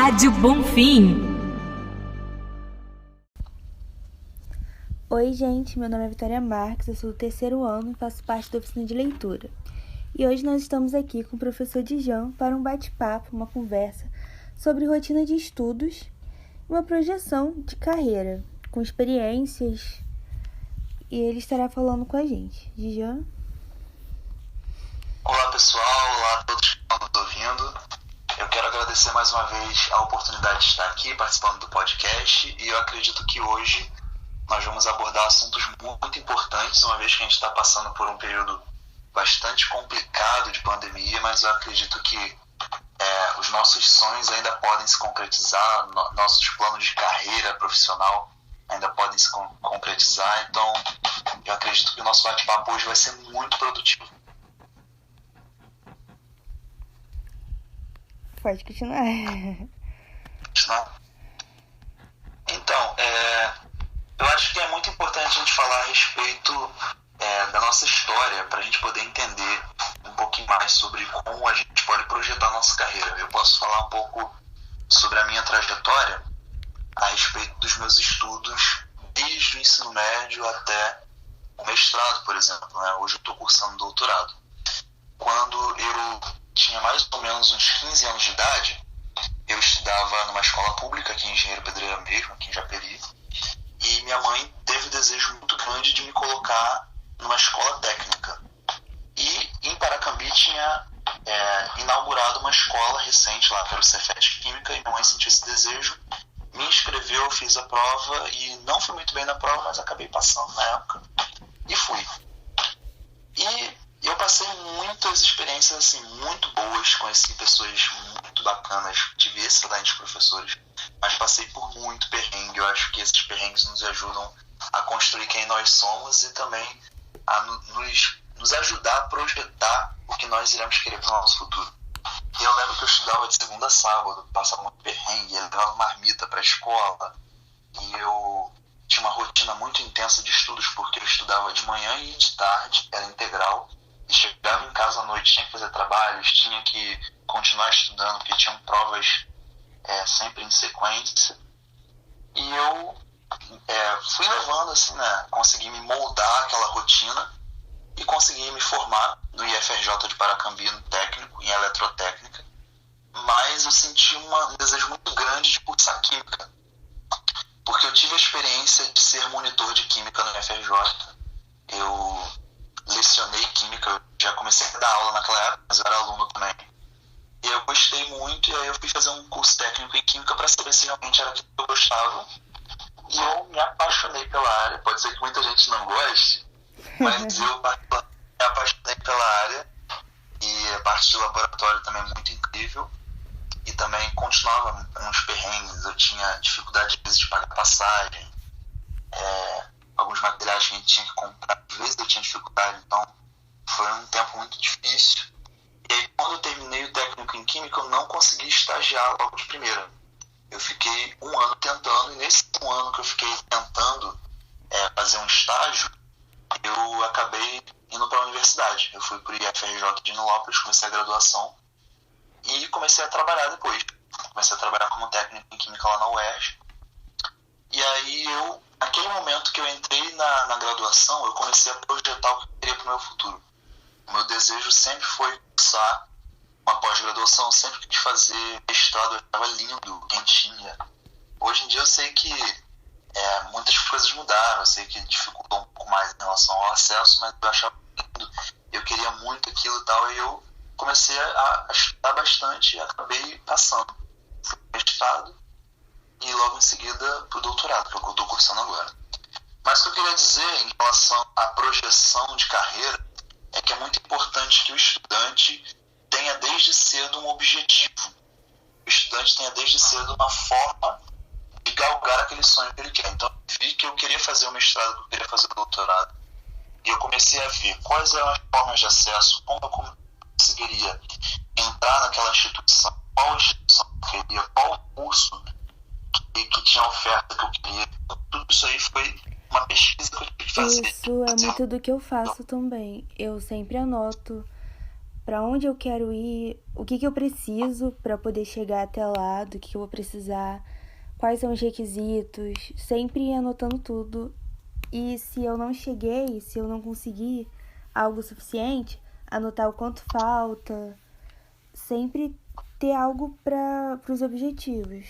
Rádio Bonfim. Oi, gente, meu nome é Vitória Marques, eu sou do 3º ano e faço parte da oficina de leitura. E hoje nós estamos aqui com o professor Dijan para um bate-papo, uma conversa sobre rotina de estudos e uma projeção de carreira, com experiências, e ele estará falando com a gente. Dijan? Olá pessoal, olá a todos que estão nos ouvindo. Eu quero agradecer mais uma vez a oportunidade de estar aqui participando do podcast e eu acredito que hoje nós vamos abordar assuntos muito importantes, uma vez que a gente está passando por um período bastante complicado de pandemia, mas eu acredito que os nossos sonhos ainda podem se concretizar, nossos planos de carreira profissional ainda podem se concretizar, então eu acredito que o nosso bate-papo hoje vai ser muito produtivo. Pode continuar. Então, eu acho que é muito importante a gente falar a respeito da nossa história, para a gente poder entender um pouquinho mais sobre como a gente pode projetar a nossa carreira. Eu posso falar um pouco sobre a minha trajetória a respeito dos meus estudos, desde o ensino médio até o mestrado, por exemplo, né? Hoje eu estou cursando doutorado. Quando eu tinha mais ou menos uns 15 anos de idade, eu estudava numa escola pública aqui em Engenheiro Pedreira mesmo, aqui em Japeri, e minha mãe teve um desejo muito grande de me colocar numa escola técnica. E em Paracambi tinha inaugurado uma escola recente lá, que era o Cefet Química, e minha mãe sentiu esse desejo, me inscreveu, fiz a prova, e não fui muito bem na prova, mas acabei passando na época, e fui. E eu passei muitas experiências assim, muito boas, conheci pessoas muito bacanas, tive excelentes professores, mas passei por muito perrengue. Eu acho que esses perrengues nos ajudam a construir quem nós somos e também a nos ajudar a projetar o que nós iremos querer para o nosso futuro. E eu lembro que eu estudava de segunda a sábado, passava muito perrengue, eu levava marmita para a escola, e eu tinha uma rotina muito intensa de estudos, porque eu estudava de manhã e de tarde, era integral, e chegava em casa à noite, tinha que fazer trabalhos, tinha que continuar estudando, porque tinham provas sempre em sequência. E eu fui levando, assim, né, consegui me moldar aquela rotina e consegui me formar no IFRJ de Paracambi, no técnico, em eletrotécnica. Mas eu senti um desejo muito grande de cursar química, porque eu tive a experiência de ser monitor de química no IFRJ. Eu lecionei química, eu já comecei a dar aula naquela época, mas eu era aluno também. E eu gostei muito, e aí eu fui fazer um curso técnico em química para saber se realmente era aquilo que eu gostava. E eu me apaixonei pela área. Pode ser que muita gente não goste, mas eu me apaixonei pela área. E a parte de laboratório também é muito incrível. E também continuava uns perrengues. Eu tinha dificuldade, às vezes, de pagar passagem. Alguns materiais que a gente tinha que comprar, às vezes eu tinha dificuldade, então foi um tempo muito difícil. E aí, quando eu terminei o técnico em química, eu não consegui estagiar logo de primeira. Eu fiquei um ano tentando, e nesse um ano que eu fiquei tentando fazer um estágio, eu acabei indo para a universidade. Eu fui para o IFRJ de Nilópolis, comecei a graduação e comecei a trabalhar depois. Comecei a trabalhar como técnico em química lá na UERJ. E aí naquele momento que eu entrei na graduação, eu comecei a projetar o que eu queria para o meu futuro. O meu desejo sempre foi cursar uma pós-graduação, sempre quis fazer mestrado, eu achava lindo, quem tinha. Hoje em dia eu sei que muitas coisas mudaram, eu sei que dificultou um pouco mais em relação ao acesso, mas eu achava lindo, eu queria muito aquilo e tal, e eu comecei a estudar bastante e acabei passando. Fui para o mestrado e logo em seguida para o doutorado, que é o que eu estou cursando agora. Mas o que eu queria dizer em relação à projeção de carreira é que é muito importante que o estudante tenha desde cedo um objetivo. O estudante tenha desde cedo uma forma de galgar aquele sonho que ele quer. Então eu vi que eu queria fazer o mestrado, que eu queria fazer o doutorado. E eu comecei a ver quais eram as formas de acesso, como eu conseguiria entrar naquela instituição, qual instituição eu queria, qual curso que tinha oferta que eu queria. Tudo isso aí foi uma pesquisa que eu tive que fazer. Isso é muito do que eu faço também. Eu sempre anoto para onde eu quero ir, o que eu preciso para poder chegar até lá, do que eu vou precisar, quais são os requisitos, sempre anotando tudo. E se eu não cheguei, se eu não consegui algo suficiente, anotar o quanto falta, sempre ter algo para os objetivos.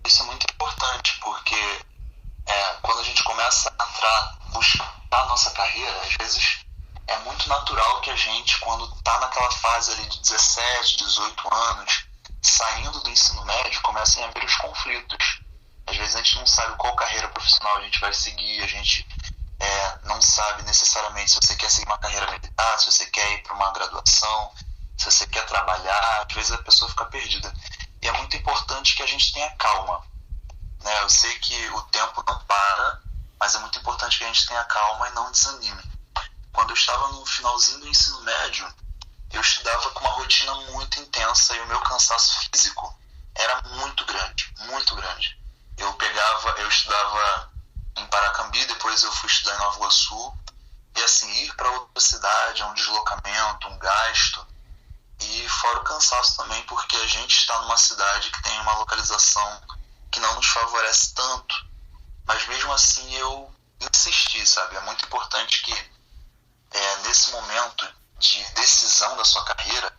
Isso é muito importante, porque quando a gente começa a buscar a nossa carreira, às vezes é muito natural que a gente, quando está naquela fase ali de 17, 18 anos, saindo do ensino médio, comecem a haver os conflitos. Às vezes a gente não sabe qual carreira profissional a gente vai seguir, a gente não sabe necessariamente se você quer seguir uma carreira militar, se você quer ir para uma graduação, se você quer trabalhar. Às vezes a pessoa fica perdida. E é muito importante que a gente tenha calma. Né? Eu sei que o tempo não para, mas é muito importante que a gente tenha calma e não desanime. Quando eu estava no finalzinho do ensino médio, eu estudava com uma rotina muito intensa e o meu cansaço físico era muito grande, muito grande. Eu estudava em Paracambi, depois eu fui estudar em Nova Iguaçu, e assim, ir para outra cidade é um deslocamento, um gasto, e fora o cansaço também, porque a gente está numa cidade que tem uma localização que não nos favorece tanto, mas mesmo assim eu insisti, sabe? É muito importante que nesse momento de decisão da sua carreira,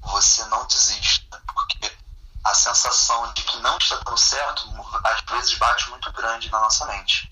você não desista, porque a sensação de que não está dando certo, às vezes bate muito grande na nossa mente.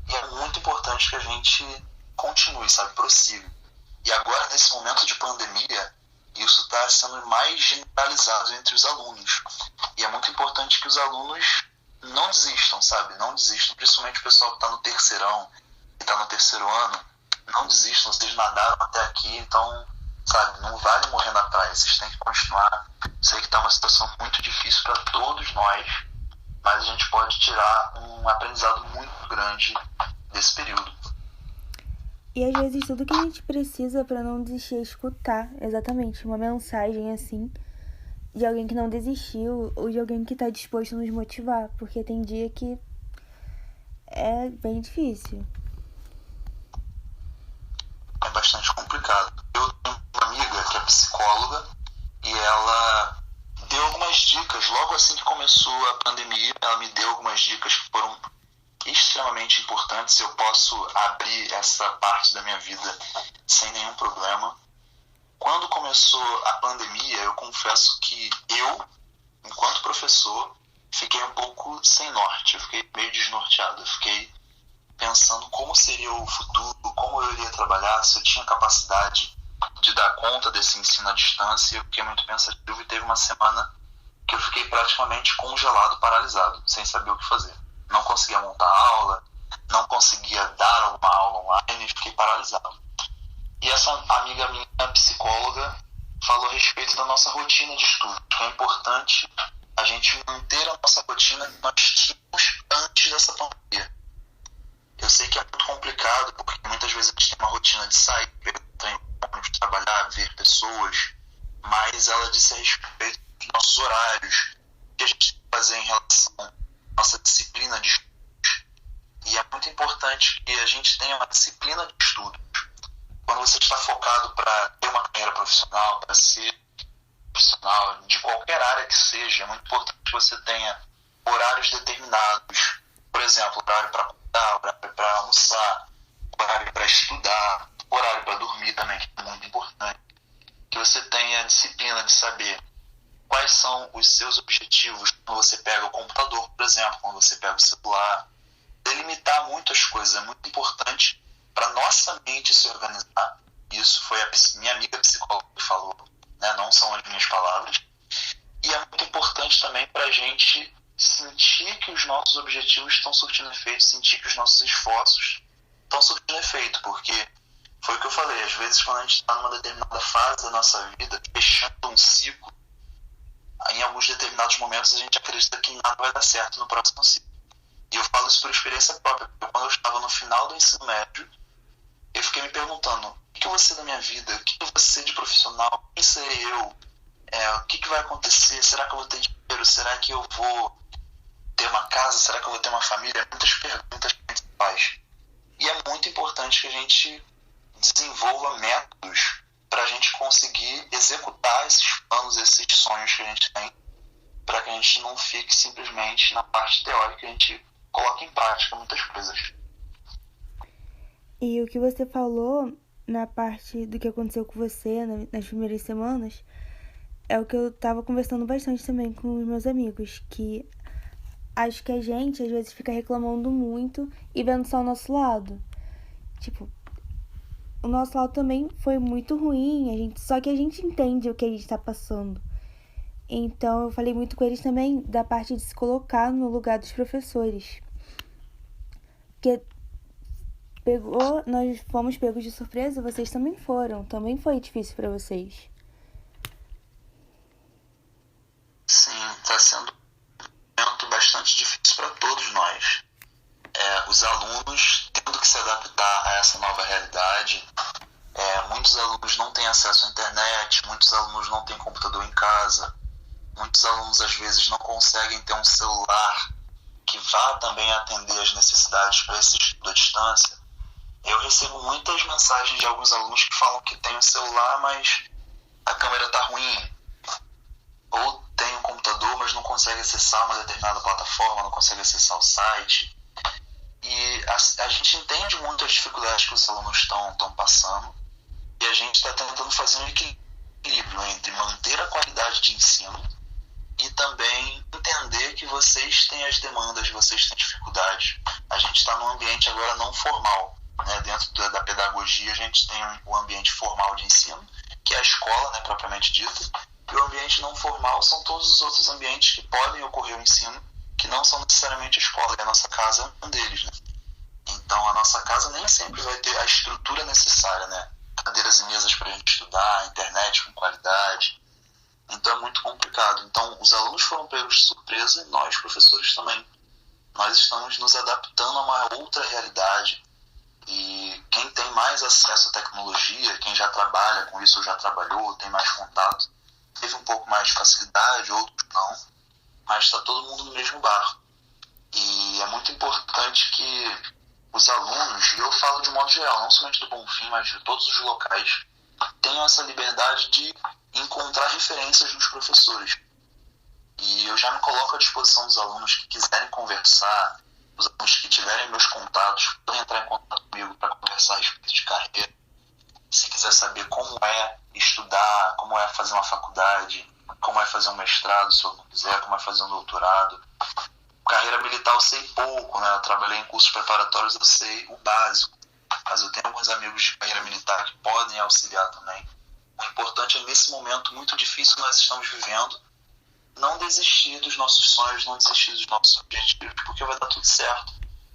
E é muito importante que a gente continue, sabe? Prossiga. E agora, nesse momento de pandemia, isso está sendo mais generalizado entre os alunos. E é muito importante que os alunos não desistam, sabe? Não desistam, principalmente o pessoal que está no terceirão, que está no terceiro ano. Não desistam, vocês nadaram até aqui, então, sabe, não vale morrer na praia, vocês têm que continuar. Sei que está uma situação muito difícil para todos nós, mas a gente pode tirar um aprendizado muito grande desse período. E às vezes tudo que a gente precisa para não desistir é escutar, exatamente, uma mensagem assim, de alguém que não desistiu, ou de alguém que está disposto a nos motivar, porque tem dia que é bem difícil. É bastante complicado. Eu tenho uma amiga que é psicóloga e ela deu algumas dicas. Logo assim que começou a pandemia, ela me deu algumas dicas que foram extremamente importantes. Eu posso abrir essa parte da minha vida sem nenhum problema. Quando começou a pandemia, eu confesso que eu, enquanto professor, fiquei um pouco sem norte. Eu fiquei meio desnorteado. Eu fiquei pensando como seria o futuro, como eu iria trabalhar, se eu tinha capacidade de dar conta desse ensino à distância. Eu fiquei muito pensativo e teve uma semana que eu fiquei praticamente congelado, paralisado, sem saber o que fazer. Não conseguia montar aula, não conseguia dar alguma aula online, fiquei paralisado. E essa amiga minha, psicóloga, falou a respeito da nossa rotina de estudo, que é importante a gente manter a nossa rotina que nós tínhamos antes dessa pandemia. Eu sei que é muito complicado, porque muitas vezes a gente tem uma rotina de sair, trabalhar, ver pessoas, mas ela disse a respeito dos nossos horários, o que a gente tem que fazer em relação à nossa disciplina de estudos. E é muito importante que a gente tenha uma disciplina de estudos. Quando você está focado para ter uma carreira profissional, para ser profissional de qualquer área que seja, é muito importante que você tenha horários determinados. Por exemplo, horário para acordar, horário para almoçar, horário para estudar, horário para dormir também, que é muito importante. Que você tenha a disciplina de saber quais são os seus objetivos quando você pega o computador, por exemplo, quando você pega o celular. Delimitar muitas coisas é muito importante para nossa mente se organizar. Isso foi a minha amiga psicóloga que falou, né? Não são as minhas palavras. E é muito importante também para a gente sentir que os nossos objetivos estão surtindo efeito, sentir que os nossos esforços estão surtindo efeito, porque foi o que eu falei, às vezes quando a gente está numa determinada fase da nossa vida, fechando um ciclo, em alguns determinados momentos a gente acredita que nada vai dar certo no próximo ciclo. E eu falo isso por experiência própria, porque quando eu estava no final do ensino médio, eu fiquei me perguntando, o que eu vou ser da minha vida? O que eu vou ser de profissional? Quem serei eu? O que vai acontecer? Será que eu vou ter dinheiro? Será que eu vou ter uma casa? Será que eu vou ter uma família? Muitas perguntas que a gente faz. E é muito importante que a gente desenvolva métodos para a gente conseguir executar esses planos, esses sonhos que a gente tem, para que a gente não fique simplesmente na parte teórica, a gente coloque em prática muitas coisas. E o que você falou na parte do que aconteceu com você nas primeiras semanas é o que eu tava conversando bastante também com os meus amigos, que acho que a gente às vezes fica reclamando muito e vendo só o nosso lado. Tipo, o nosso lado também foi muito ruim, só que a gente entende o que a gente tá passando. Então eu falei muito com eles também da parte de se colocar no lugar dos professores. Porque nós fomos pegos de surpresa, vocês também foram. Também foi difícil para vocês. Sim, está sendo um momento bastante difícil para todos nós. Os alunos tendo que se adaptar a essa nova realidade. Muitos alunos não têm acesso à internet, muitos alunos não têm computador em casa, muitos alunos às vezes não conseguem ter um celular que vá também atender as necessidades para esse estudo à distância. Eu recebo muitas mensagens de alguns alunos que falam que tem um celular, mas a câmera está ruim. Ou tem um computador, mas não consegue acessar uma determinada plataforma, não consegue acessar o site. E a gente entende muito as dificuldades que os alunos estão passando, e a gente está tentando fazer um equilíbrio entre manter a qualidade de ensino e também entender que vocês têm as demandas, vocês têm dificuldades. A gente está num ambiente agora não formal, né? Dentro da pedagogia a gente tem o ambiente formal de ensino, que é a escola, né, propriamente dita, e o ambiente não formal são todos os outros ambientes que podem ocorrer o ensino, que não são necessariamente a escola, e a nossa casa é um deles, né? Então a nossa casa nem sempre vai ter a estrutura necessária, né? Cadeiras e mesas para a gente estudar, internet com qualidade. Então é muito complicado. Então os alunos foram pegos de surpresa e nós, professores, também. Nós estamos nos adaptando a uma outra realidade. E quem tem mais acesso à tecnologia, quem já trabalha com isso ou já trabalhou, tem mais contato, teve um pouco mais de facilidade, outros não. Mas está todo mundo no mesmo barco. E é muito importante que os alunos, e eu falo de modo geral, não somente do Bonfim, mas de todos os locais, tenham essa liberdade de encontrar referências nos professores. E eu já me coloco à disposição dos alunos que quiserem conversar, os alunos que tiverem meus contatos, podem entrar em contato comigo para conversar a respeito de carreira. Se quiser saber como é estudar, como é fazer uma faculdade, como é fazer um mestrado, se eu não quiser, como é fazer um doutorado. Carreira militar eu sei pouco, né? Eu trabalhei em cursos preparatórios, eu sei o básico. Mas eu tenho alguns amigos de carreira militar que podem auxiliar também. O importante é, nesse momento muito difícil que nós estamos vivendo, não desistir dos nossos sonhos, não desistir dos nossos objetivos, porque vai dar tudo certo.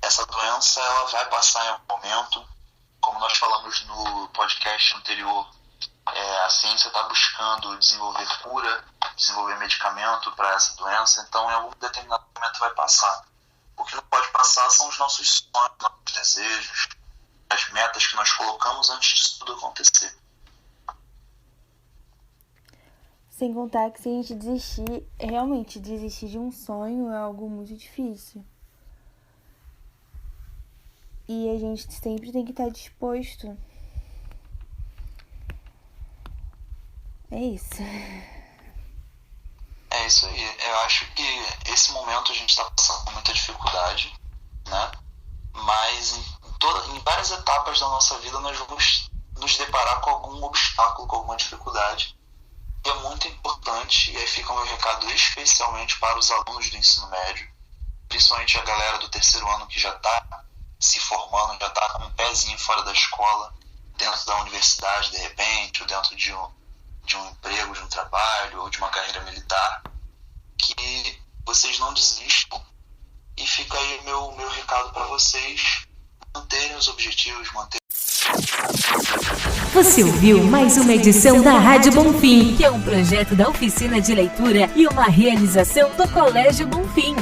Essa doença, ela vai passar em algum momento. Como nós falamos no podcast anterior, a ciência está buscando desenvolver cura, desenvolver medicamento para essa doença, então em algum determinado momento vai passar. O que não pode passar são os nossos sonhos, nossos desejos, as metas que nós colocamos antes disso tudo acontecer. Sem contar que se a gente realmente desistir de um sonho é algo muito difícil. E a gente sempre tem que estar disposto. É isso. É isso aí. Eu acho que esse momento a gente está passando com muita dificuldade, né? Mas em várias etapas da nossa vida nós vamos nos deparar com algum obstáculo, com alguma dificuldade. E é muito importante, e aí fica o meu recado especialmente para os alunos do ensino médio, principalmente a galera do terceiro ano que já está se formando, já está com um pezinho fora da escola, dentro da universidade de repente, ou dentro de um emprego, de um trabalho, ou de uma carreira militar, que vocês não desistam. E fica aí meu recado para vocês manterem os objetivos, Você ouviu mais uma edição da Rádio Bonfim, que é um projeto da Oficina de Leitura e uma realização do Colégio Bonfim.